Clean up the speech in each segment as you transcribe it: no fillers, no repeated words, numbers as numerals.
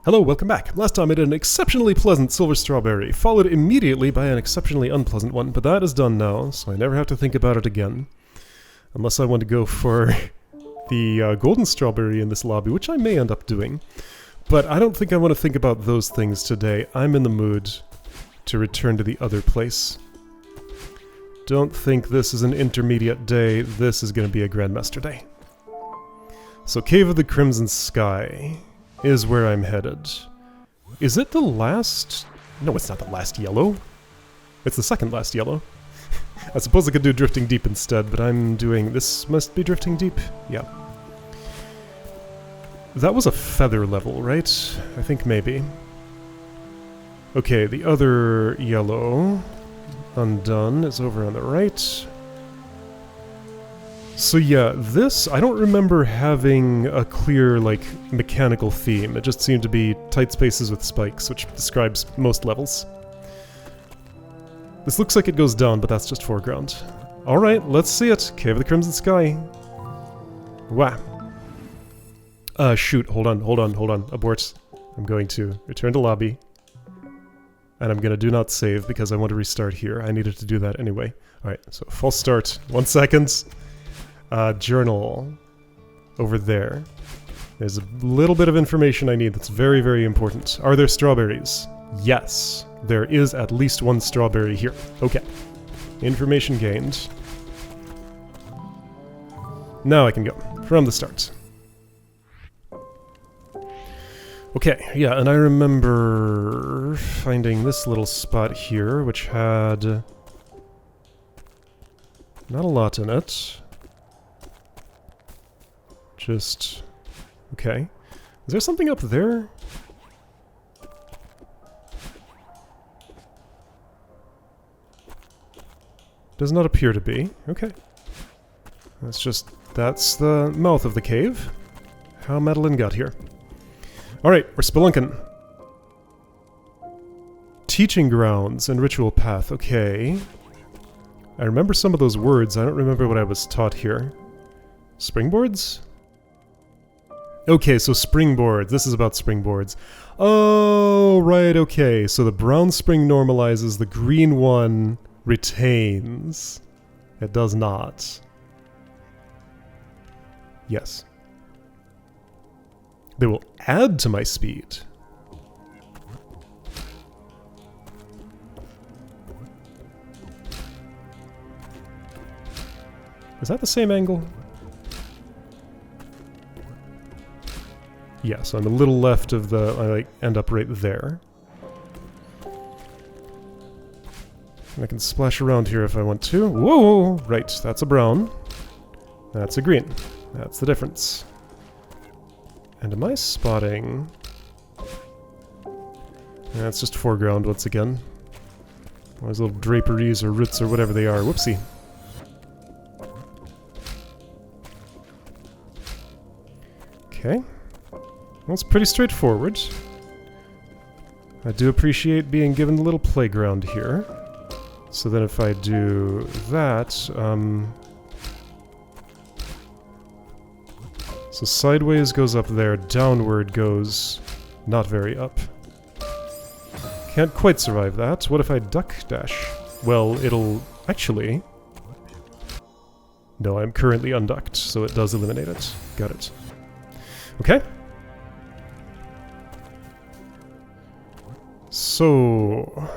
Hello, welcome back. Last time I did an exceptionally pleasant silver strawberry, followed immediately by an exceptionally unpleasant one, but that is done now, so I never have to think about it again. Unless I want to go for the golden strawberry in this lobby, which I may end up doing. But I don't think I want to think about those things today. I'm in the mood to return to the other place. Don't think this is an intermediate day, this is going to be a Grandmaster day. So Cave of the Crimson Sky is where I'm headed. Is it the last? No, it's not the last yellow. It's the second last yellow. I suppose I could do Drifting Deep instead, but I'm doing... This must be Drifting Deep? Yeah. That was a feather level, right? I think maybe. Okay, the other yellow, undone, is over on the right. So yeah, this, I don't remember having a clear, like, mechanical theme. It just seemed to be tight spaces with spikes, which describes most levels. This looks like it goes down, but that's just foreground. Alright, let's see it. Cave of the Crimson Sky. Wow. Shoot, hold on, abort. I'm going to return to lobby. And I'm gonna do not save because I want to restart here. I needed to do that anyway. Alright, so false start. 1 second. Journal over there. There's a little bit of information I need that's very, very important. Are there strawberries? Yes. There is at least one strawberry here. Okay. Information gained. Now I can go. From the start. Okay, yeah, and I remember finding this little spot here, which had not a lot in it. Just... okay. Is there something up there? Does not appear to be. Okay. That's the mouth of the cave. How Madeline got here. Alright, we're spelunking. Teaching grounds and ritual path. Okay. I remember some of those words. I don't remember what I was taught here. Springboards? Okay, so springboards. This is about springboards. Oh, right, okay. So the brown spring normalizes, the green one retains. It does not. Yes. They will add to my speed. Is that the same angle? Yeah, so I'm a little left of the... I like end up right there. And I can splash around here if I want to. Whoa! Right, that's a brown. That's a green. That's the difference. And am I spotting... That's just foreground once again. Those little draperies or roots or whatever they are. Whoopsie. Okay. Well, it's pretty straightforward. I do appreciate being given a little playground here. So then if I do that, so sideways goes up there, downward goes not very up. Can't quite survive that. What if I duck dash? Well, it'll... actually... No, I'm currently unducked, so it does eliminate it. Got it. Okay. So...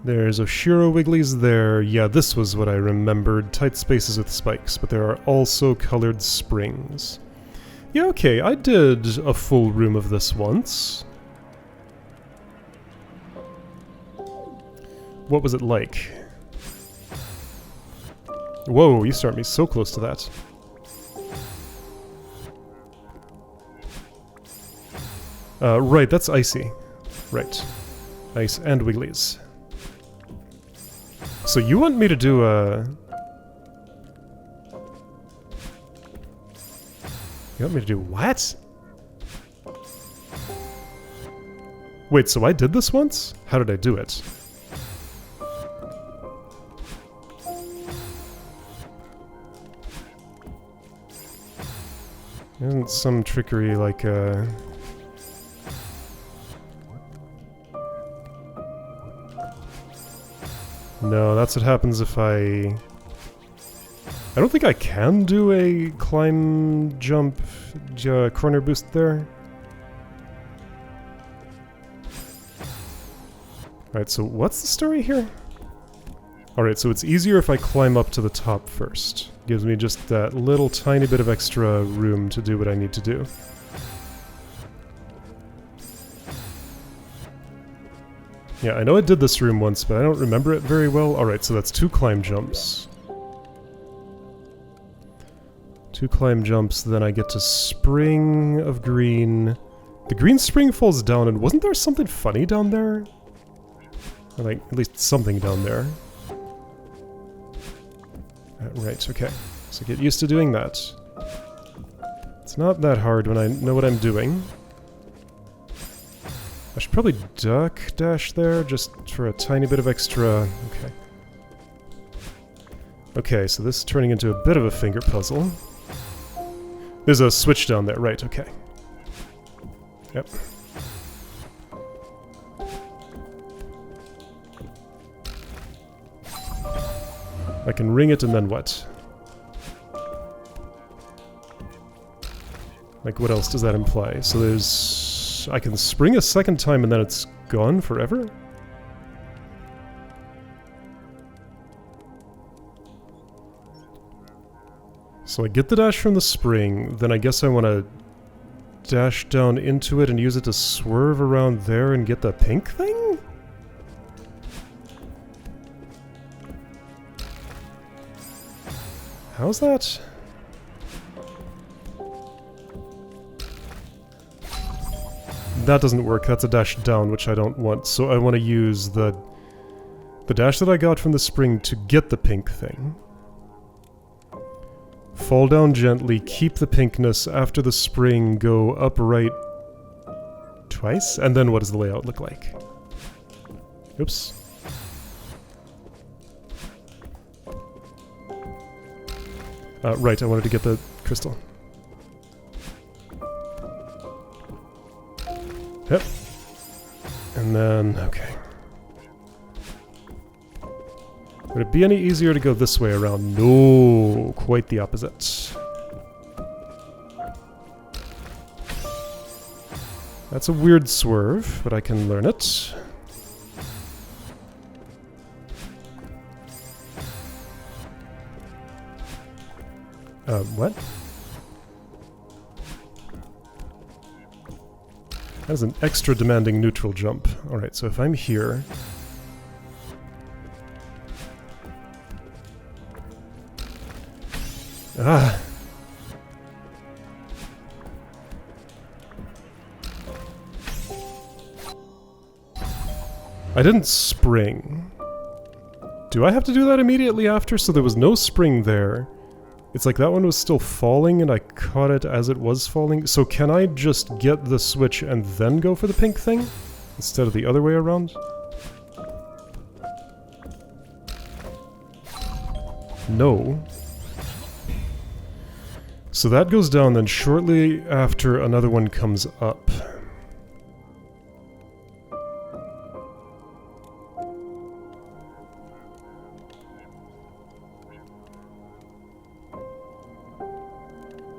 there's Oshiro Wigglies there. Yeah, this was what I remembered. Tight spaces with spikes, but there are also colored springs. Yeah, okay, I did a full room of this once. What was it like? Whoa, you start me so close to that. Right, that's icy. Right. Ice and Wigglies. So you want me to do a... You want me to do what? Wait, so I did this once? How did I do it? Isn't some trickery like, No, that's what happens if I don't think I can do a climb, jump, corner boost there. Alright, so what's the story here? Alright, so it's easier if I climb up to the top first. Gives me just that little tiny bit of extra room to do what I need to do. Yeah, I know I did this room once, but I don't remember it very well. Alright, so that's 2 climb jumps. 2 climb jumps, then I get to Spring of Green. The green spring falls down, and wasn't there something funny down there? Or like, at least something down there. Right, okay. So get used to doing that. It's not that hard when I know what I'm doing. I should probably duck dash there, just for a tiny bit of extra... Okay. Okay, so this is turning into a bit of a finger puzzle. There's a switch down there, right, okay. Yep. I can ring it and then what? Like, what else does that imply? So there's... I can spring a second time and then it's gone forever? So I get the dash from the spring, then I guess I want to dash down into it and use it to swerve around there and get the pink thing? How's that? That doesn't work, that's a dash down, which I don't want, so I want to use the dash that I got from the spring to get the pink thing. Fall down gently, keep the pinkness, after the spring, go upright twice, and then what does the layout look like? Oops. Right, I wanted to get the crystal. Yep. And then, okay. Would it be any easier to go this way around? No, quite the opposite. That's a weird swerve, but I can learn it. What? That is an extra demanding neutral jump. Alright, so if I'm here... Ah! I didn't spring. Do I have to do that immediately after? So there was no spring there. It's like that one was still falling and I caught it as it was falling. So can I just get the switch and then go for the pink thing? Instead of the other way around? No. So that goes down, then shortly after another one comes up.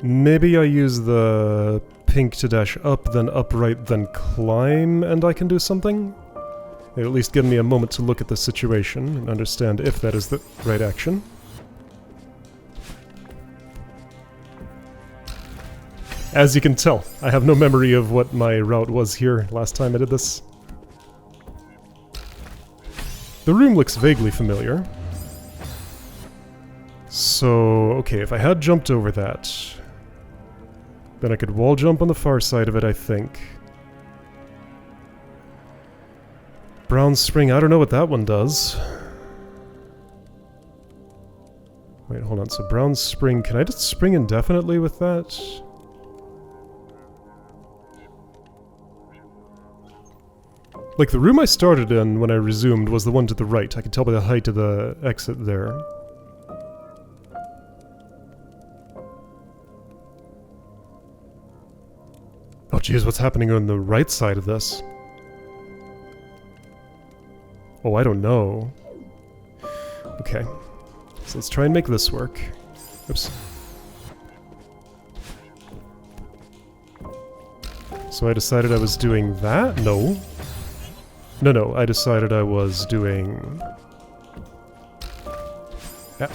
Maybe I use the pink to dash up, then upright, then climb, and I can do something? It'll at least give me a moment to look at the situation and understand if that is the right action. As you can tell, I have no memory of what my route was here last time I did this. The room looks vaguely familiar. So, okay, if I had jumped over that, then I could wall jump on the far side of it, I think. Brown Spring, I don't know what that one does. Wait, hold on, so Brown Spring, can I just spring indefinitely with that? Like, the room I started in when I resumed was the one to the right. I could tell by the height of the exit there. geez, what's happening on the right side of this? Oh, I don't know. Okay. So let's try and make this work. Oops. So I decided I was doing that? No. No, I decided I was doing... Yeah.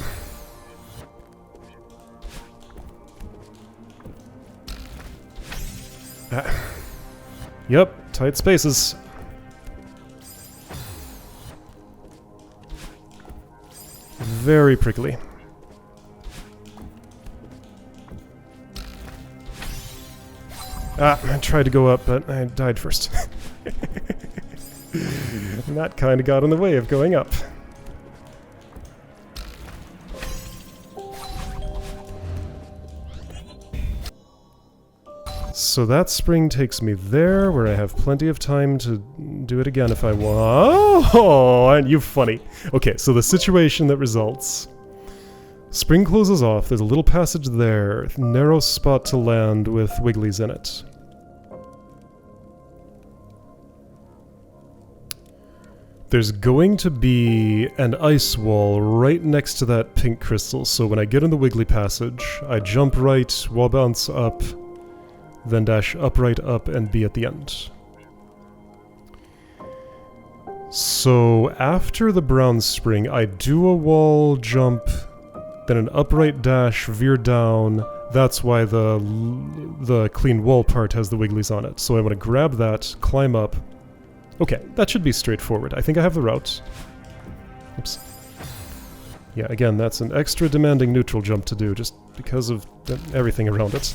Yep, tight spaces. Very prickly. I tried to go up, but I died first. And that kind of got in the way of going up. So that spring takes me there, where I have plenty of time to do it again if I want. Oh, aren't you funny? Okay, so the situation that results. Spring closes off, there's a little passage there, narrow spot to land with wigglies in it. There's going to be an ice wall right next to that pink crystal, so when I get in the wiggly passage, I jump right, wall bounce up, then dash upright up and be at the end. So after the brown spring, I do a wall jump, then an upright dash, veer down. That's why the clean wall part has the wigglies on it. So I want to grab that, climb up. Okay, that should be straightforward. I think I have the route. Oops. Yeah, again, that's an extra demanding neutral jump to do, just because of everything around it.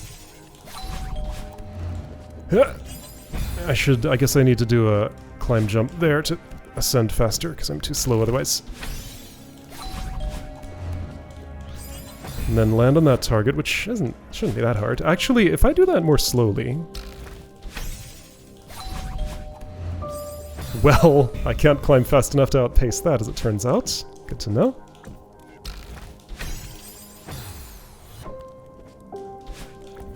I guess I need to do a climb jump there to ascend faster, because I'm too slow otherwise. And then land on that target, which shouldn't be that hard. Actually, if I do that more slowly... Well, I can't climb fast enough to outpace that, as it turns out. Good to know.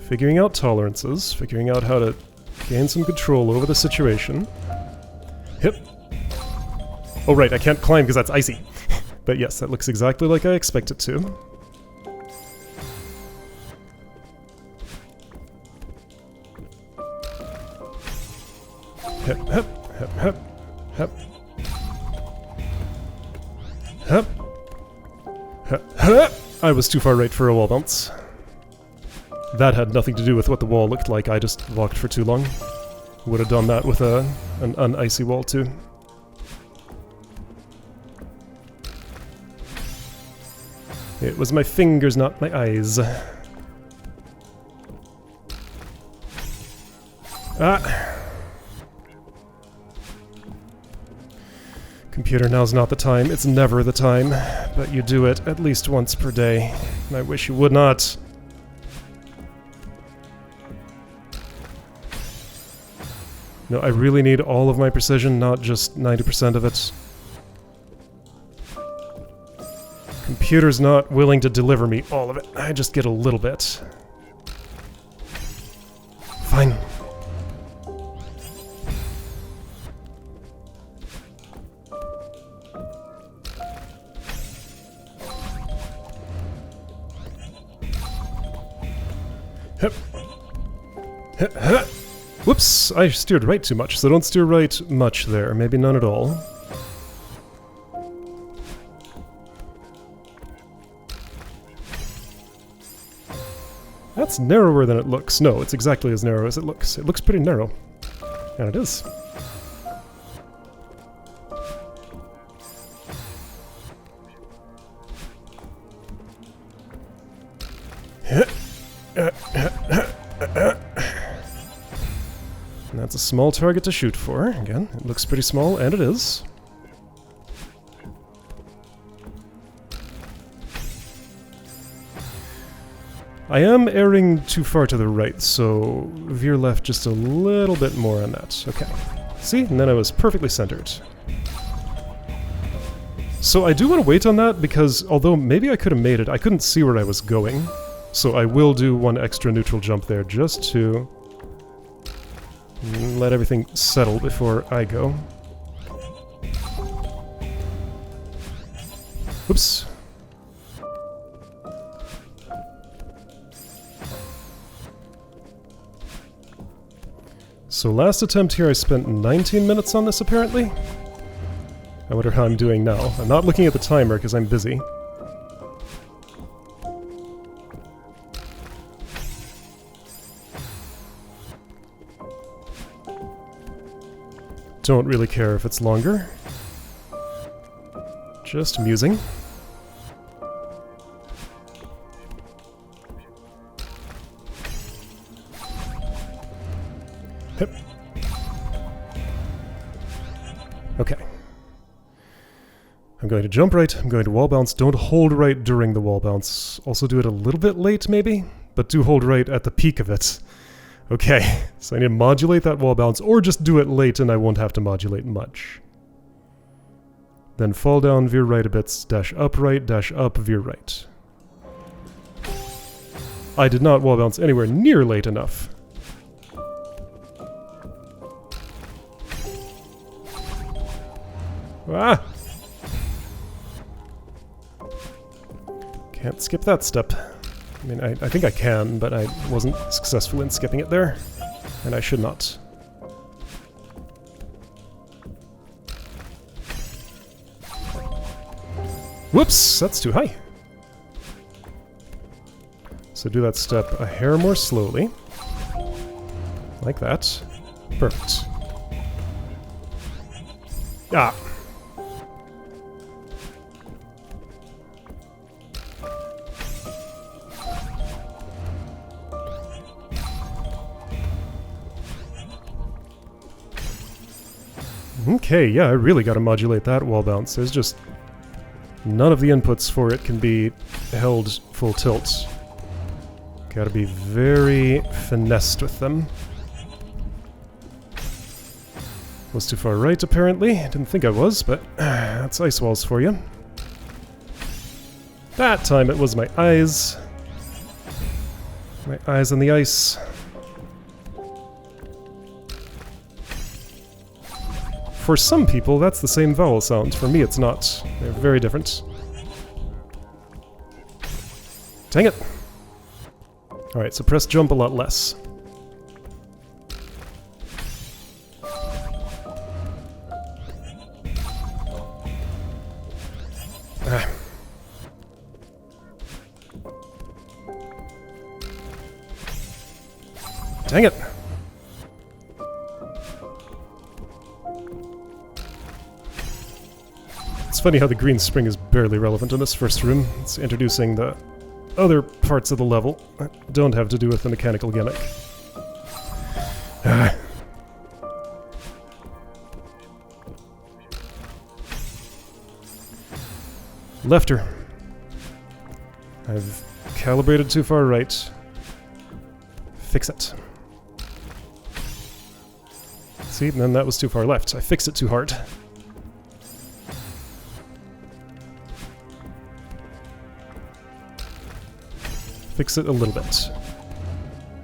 Figuring out tolerances, figuring out how to gain some control over the situation. Hip. Oh right, I can't climb because that's icy. But yes, that looks exactly like I expect it to. Hip, hip, hip, hip, hip. Hip. Hip, hip. I was too far right for a wall bounce. That had nothing to do with what the wall looked like, I just walked for too long. Would have done that with an un-icy wall too. It was my fingers, not my eyes. Ah! Computer, now's not the time. It's never the time. But you do it at least once per day. And I wish you would not. No, I really need all of my precision, not just 90% of it. Computer's not willing to deliver me all of it. I just get a little bit. Fine. Hip. Hip, hip. Whoops, I steered right too much, so don't steer right much there. Maybe none at all. That's narrower than it looks. No, it's exactly as narrow as it looks. It looks pretty narrow. And it is. And that's a small target to shoot for. Again, it looks pretty small, and it is. I am erring too far to the right, so veer left just a little bit more on that. Okay. See? And then I was perfectly centered. So I do want to wait on that, because although maybe I could have made it, I couldn't see where I was going. So I will do one extra neutral jump there, just to Let everything settle before I go. Oops. So last attempt here I spent 19 minutes on this apparently. I wonder how I'm doing now. I'm not looking at the timer because I'm busy. Don't really care if it's longer. Just musing. Hip. Okay. I'm going to jump right, I'm going to wall bounce. Don't hold right during the wall bounce. Also do it a little bit late, maybe? But do hold right at the peak of it. Okay, so I need to modulate that wall bounce, or just do it late and I won't have to modulate much. Then fall down, veer right a bit, dash up, veer right. I did not wall bounce anywhere near late enough. Ah! Can't skip that step. I mean, I think I can, but I wasn't successful in skipping it there. And I should not. Whoops! That's too high. So do that step a hair more slowly. Like that. Perfect. Ah! Okay, yeah, I really gotta modulate that wall bounce. There's just... none of the inputs for it can be held full tilt. Gotta be very finessed with them. Was too far right, apparently. Didn't think I was, but that's ice walls for you. That time it was my eyes. My eyes on the ice. For some people, that's the same vowel sound. For me, it's not. They're very different. Dang it! Alright, so press jump a lot less. Ah. Dang it! It's funny how the green spring is barely relevant in this first room. It's introducing the other parts of the level that don't have to do with the mechanical gimmick. Ah. Lefter. I've calibrated too far right. Fix it. See, and then that was too far left. I fixed it too hard. Fix it a little bit.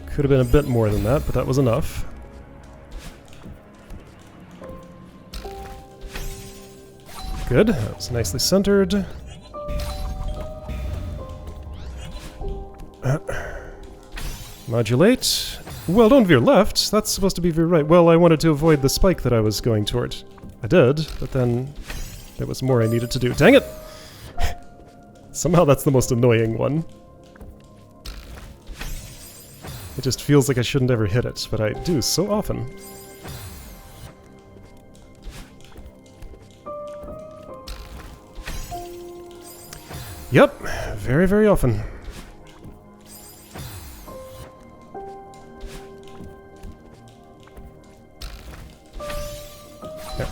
Could have been a bit more than that, but that was enough. Good, that was nicely centered. Modulate. Well, don't veer left. That's supposed to be veer right. Well, I wanted to avoid the spike that I was going toward. I did, but then there was more I needed to do. Dang it! Somehow that's the most annoying one. It just feels like I shouldn't ever hit it, but I do so often. Yep, very, very often. There.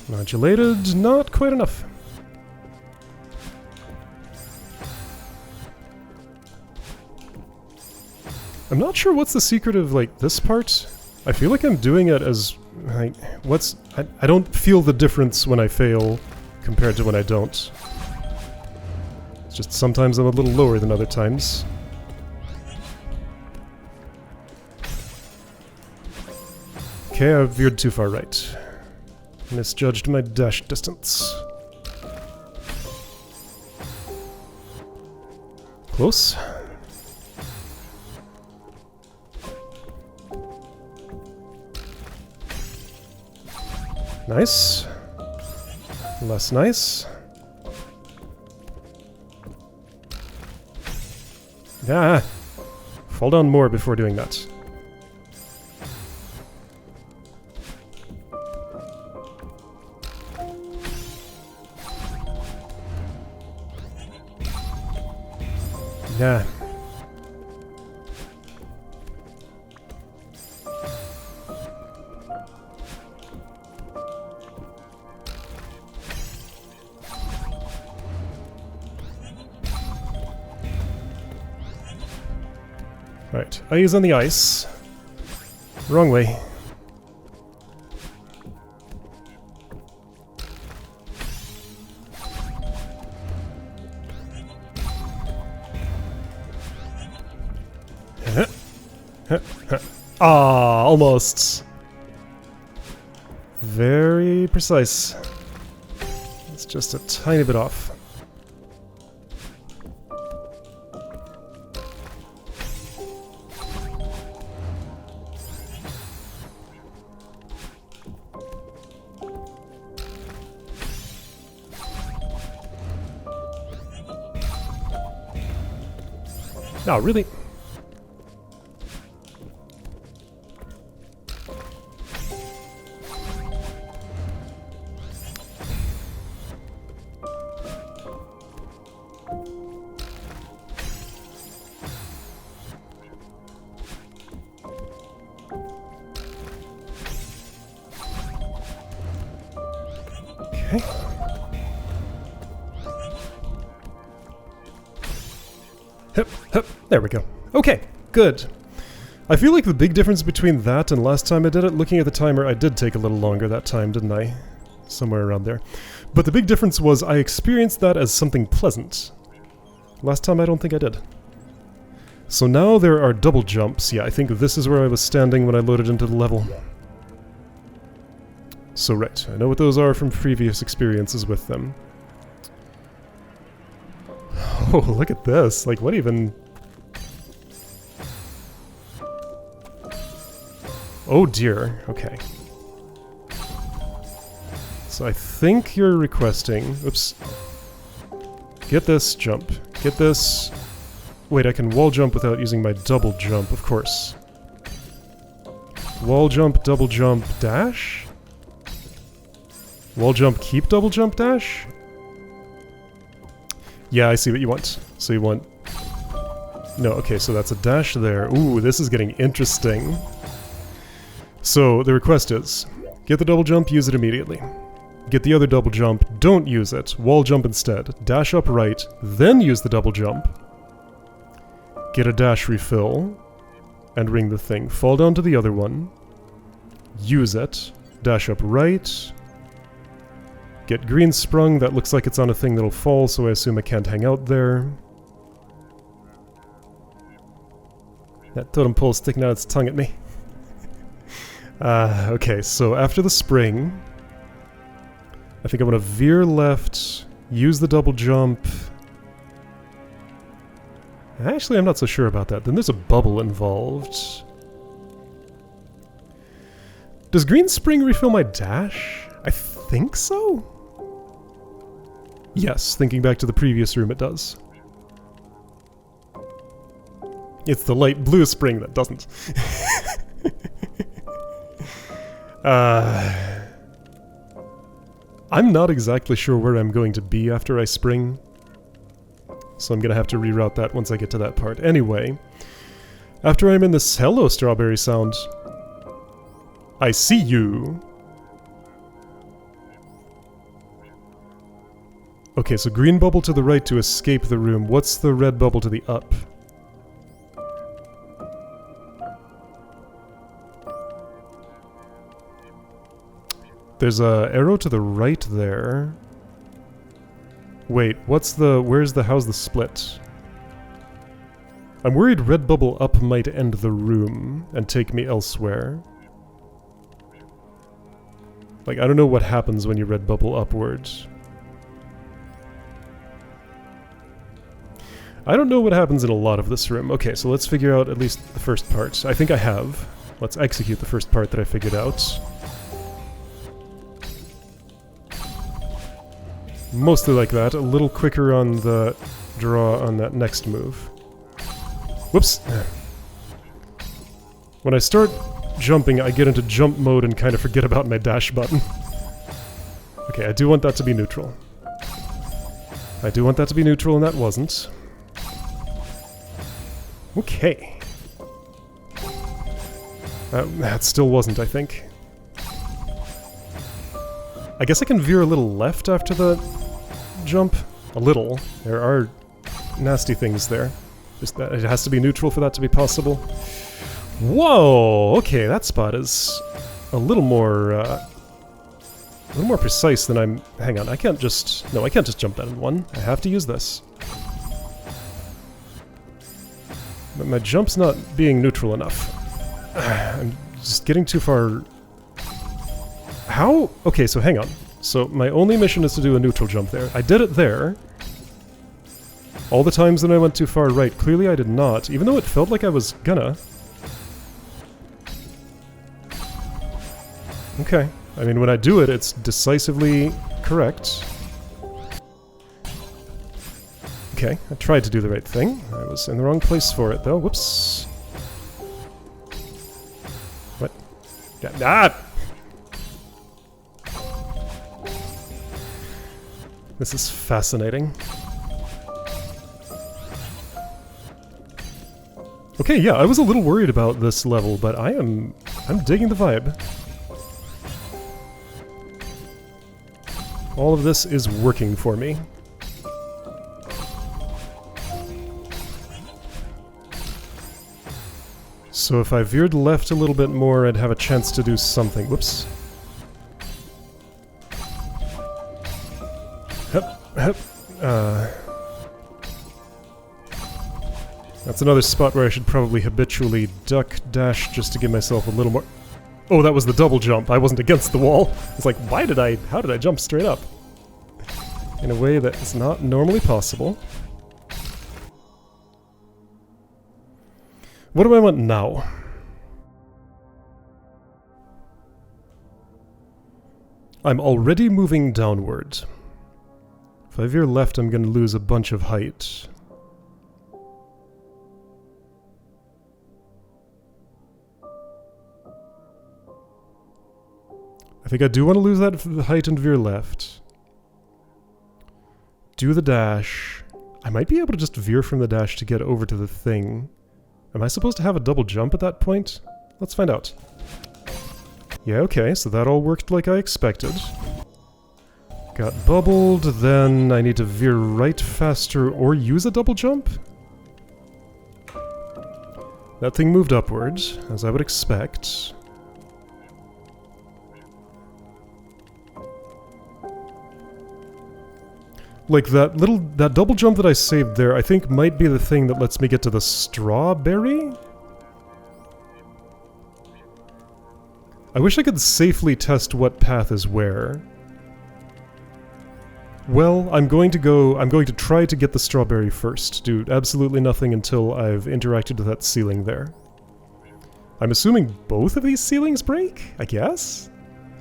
Modulated, not quite enough. I'm not sure what's the secret of, like, this part. I feel like I'm doing it as, like, I don't feel the difference when I fail compared to when I don't. It's just sometimes I'm a little lower than other times. Okay, I veered too far right. Misjudged my dash distance. Close. Nice. Less nice. Ah! Fall down more before doing that. Yeah. Right, eyes on the ice. Wrong way. Ah, almost. Very precise. It's just a tiny bit off. Oh, really? Okay. Hip, hip. There we go. Okay, good. I feel like the big difference between that and last time I did it, looking at the timer, I did take a little longer that time, didn't I? Somewhere around there. But the big difference was I experienced that as something pleasant. Last time I don't think I did. So now there are double jumps. Yeah, I think this is where I was standing when I loaded into the level. So right, I know what those are from previous experiences with them. Oh, look at this. Like, what even... Oh dear, okay. So I think you're requesting... Oops. Get this, jump. Get this... Wait, I can wall jump without using my double jump, of course. Wall jump, double jump, dash? Wall jump, keep double jump, dash? Yeah, I see what you want. So you want... No, okay, so that's a dash there. Ooh, this is getting interesting. So the request is, get the double jump, use it immediately. Get the other double jump, don't use it, wall jump instead. Dash up right, then use the double jump. Get a dash refill, and ring the thing. Fall down to the other one. Use it. Dash up right. Get green sprung, that looks like it's on a thing that'll fall, so I assume it can't hang out there. That totem pole's sticking out its tongue at me. Okay, so after the spring, I think I'm gonna veer left, use the double jump. Actually, I'm not so sure about that. Then there's a bubble involved. Does green spring refill my dash? I think so? Yes, thinking back to the previous room, it does. It's the light blue spring that doesn't. I'm not exactly sure where I'm going to be after I spring, so I'm gonna have to reroute that once I get to that part. Anyway, after I'm in this hello strawberry sound, I see you. Okay, so green bubble to the right to escape the room. What's the red bubble to the up? There's a arrow to the right there. Wait, where's the split? I'm worried red bubble up might end the room and take me elsewhere. Like, I don't know what happens when you red bubble upwards. I don't know what happens in a lot of this room. Okay, so let's figure out at least the first part. I think I have. Let's execute the first part that I figured out. Mostly like that, a little quicker on the draw on that next move. Whoops! When I start jumping, I get into jump mode and kind of forget about my dash button. Okay, I do want that to be neutral. I do want that to be neutral, and that wasn't. Okay. That still wasn't, I think. I guess I can veer a little left after the jump. A little. There are nasty things there. Just that it has to be neutral for that to be possible. Whoa! Okay, that spot is a little more precise than I'm... Hang on, I can't just... No, I can't just jump that in one. I have to use this. But my jump's not being neutral enough. I'm just getting too far... How? Okay, so hang on. So my only mission is to do a neutral jump there. I did it there. All the times that I went too far right, clearly I did not, even though it felt like I was gonna. Okay. I mean, when I do it, it's decisively correct. Okay, I tried to do the right thing. I was in the wrong place for it, though. Whoops. What? Yeah, ah! This is fascinating. Okay, yeah, I was a little worried about this level, but I'm digging the vibe. All of this is working for me. So if I veered left a little bit more, I'd have a chance to do something. Whoops. Hup, hup. That's another spot where I should probably habitually duck dash just to give myself a little more... Oh, that was the double jump. I wasn't against the wall. It's like, how did I jump straight up? In a way that is not normally possible. What do I want now? I'm already moving downward. If I veer left, I'm going to lose a bunch of height. I think I do want to lose that height and veer left. Do the dash. I might be able to just veer from the dash to get over to the thing. Am I supposed to have a double jump at that point? Let's find out. Yeah, okay, so that all worked like I expected. Got bubbled, then I need to veer right faster or use a double jump? That thing moved upwards, as I would expect. Like that double jump that I saved there, I think might be the thing that lets me get to the strawberry? I wish I could safely test what path is where. Well, I'm going to try to get the strawberry first. Do absolutely nothing until I've interacted with that ceiling there. I'm assuming both of these ceilings break, I guess?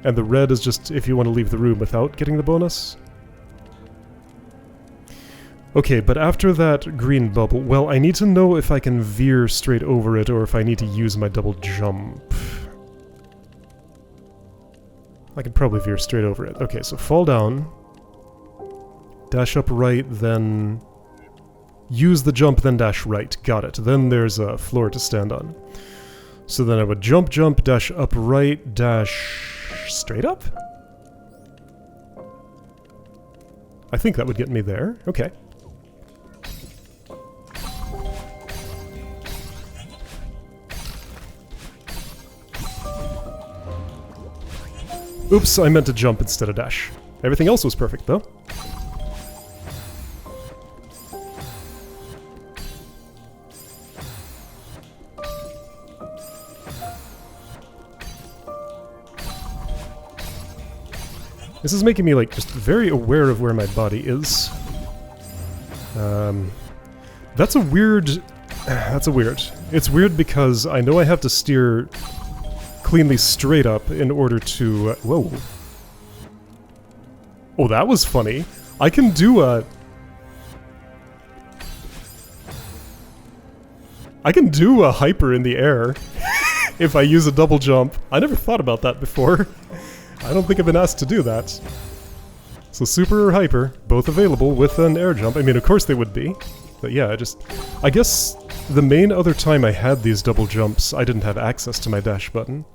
And the red is just if you want to leave the room without getting the bonus. Okay, but after that green bubble, well, I need to know if I can veer straight over it or if I need to use my double jump. I can probably veer straight over it. Okay, so fall down. Dash up right, then use the jump, then dash right. Got it. Then there's a floor to stand on. So then I would jump, jump, dash up right, dash straight up? I think that would get me there. Okay. Oops, I meant to jump instead of dash. Everything else was perfect, though. This is making me, like, just very aware of where my body is. That's a weird... That's a weird. It's weird because I know I have to steer cleanly straight up in order to... whoa. Oh, that was funny. I can do a... I can do a hyper in the air if I use a double jump. I never thought about that before. I don't think I've been asked to do that. So super or hyper, both available with an air jump. I mean, of course they would be. But yeah, I guess the main other time I had these double jumps, I didn't have access to my dash button.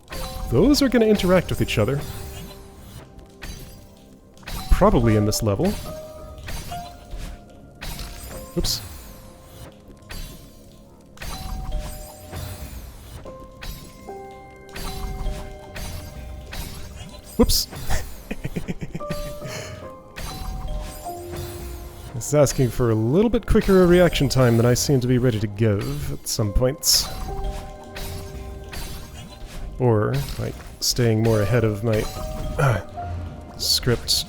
Those are going to interact with each other. Probably in this level. Oops. Whoops! It's asking for a little bit quicker a reaction time than I seem to be ready to give at some points. Or, like, staying more ahead of my script.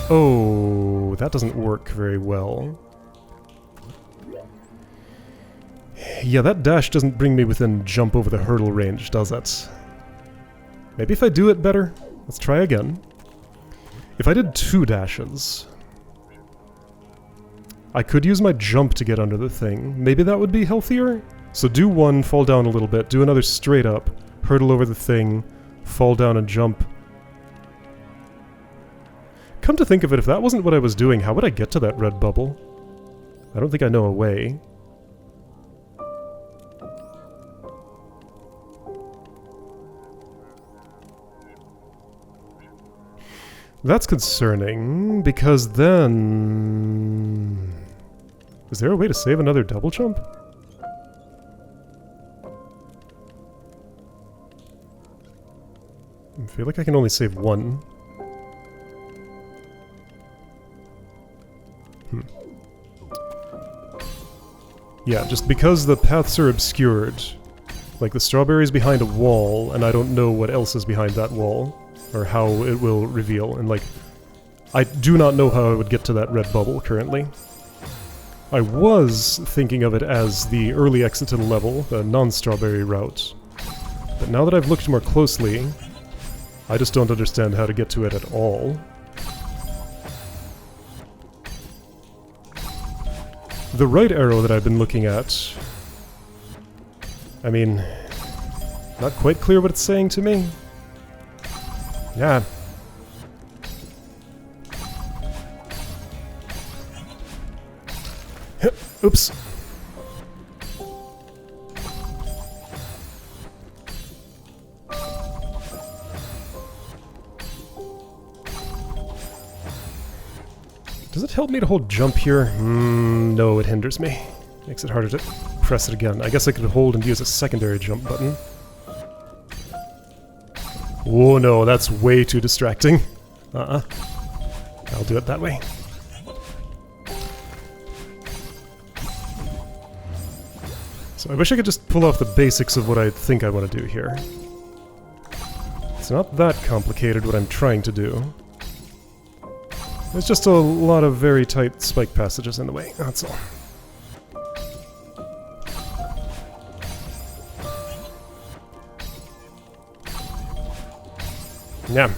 Oh, that doesn't work very well. Yeah, that dash doesn't bring me within jump over the hurdle range, does it? Maybe if I do it better? Let's try again. If I did 2 dashes, I could use my jump to get under the thing. Maybe that would be healthier? So do 1, fall down a little bit, do another straight up, hurdle over the thing, fall down and jump. Come to think of it, if that wasn't what I was doing, how would I get to that red bubble? I don't think I know a way. That's concerning, because then... Is there a way to save another double jump? I feel like I can only save 1. Yeah, just because the paths are obscured. Like, the strawberry's behind a wall, and I don't know what else is behind that wall. Or how it will reveal, and like, I do not know how I would get to that red bubble currently. I was thinking of it as the early exit to the level, the non-strawberry route. But now that I've looked more closely, I just don't understand how to get to it at all. The right arrow that I've been looking at, I mean, not quite clear what it's saying to me. Yeah. Oops. Does it help me to hold jump here? No, it hinders me. Makes it harder to press it again. I guess I could hold and use a secondary jump button. Oh no, that's way too distracting. I'll do it that way. So I wish I could just pull off the basics of what I think I want to do here. It's not that complicated what I'm trying to do. There's just a lot of very tight spike passages in the way, that's all. Yeah.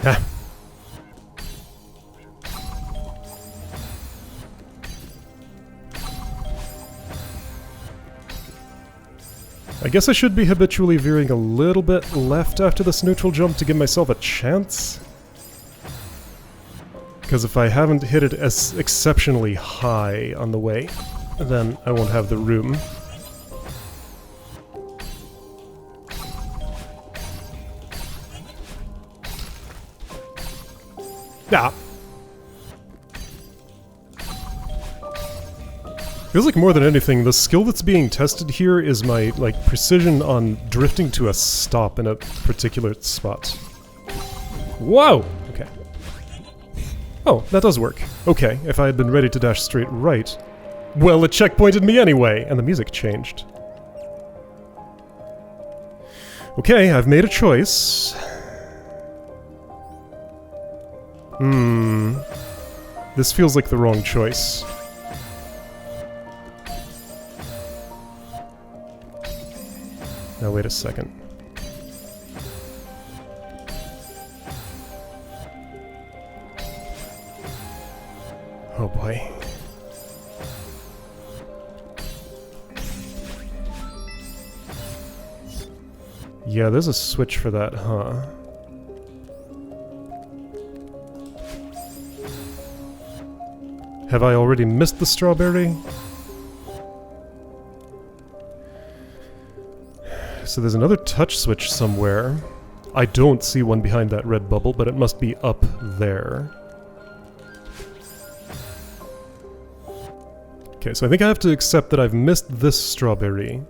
Yeah. I guess I should be habitually veering a little bit left after this neutral jump to give myself a chance. Because if I haven't hit it as exceptionally high on the way, then I won't have the room. Yeah. Feels like more than anything, the skill that's being tested here is my, like, precision on drifting to a stop in a particular spot. Whoa! Okay. Oh, that does work. Okay, if I had been ready to dash straight right, Well, it checkpointed me anyway, and the music changed. Okay, I've made a choice. This feels like the wrong choice. Now wait a second. Oh boy. Yeah, there's a switch for that, huh? Have I already missed the strawberry? So there's another touch switch somewhere. I don't see one behind that red bubble, but it must be up there. Okay, so I think I have to accept that I've missed this strawberry.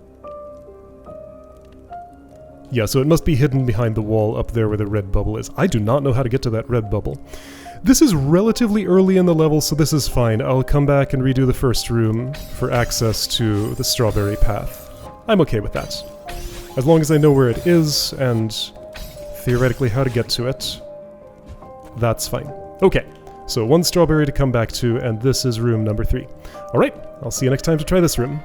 Yeah, so it must be hidden behind the wall up there where the red bubble is. I do not know how to get to that red bubble. This is relatively early in the level, so this is fine. I'll come back and redo the first room for access to the strawberry path. I'm okay with that. As long as I know where it is, and theoretically how to get to it, that's fine. Okay, so one strawberry to come back to, and this is room number 3. Alright, I'll see you next time to try this room.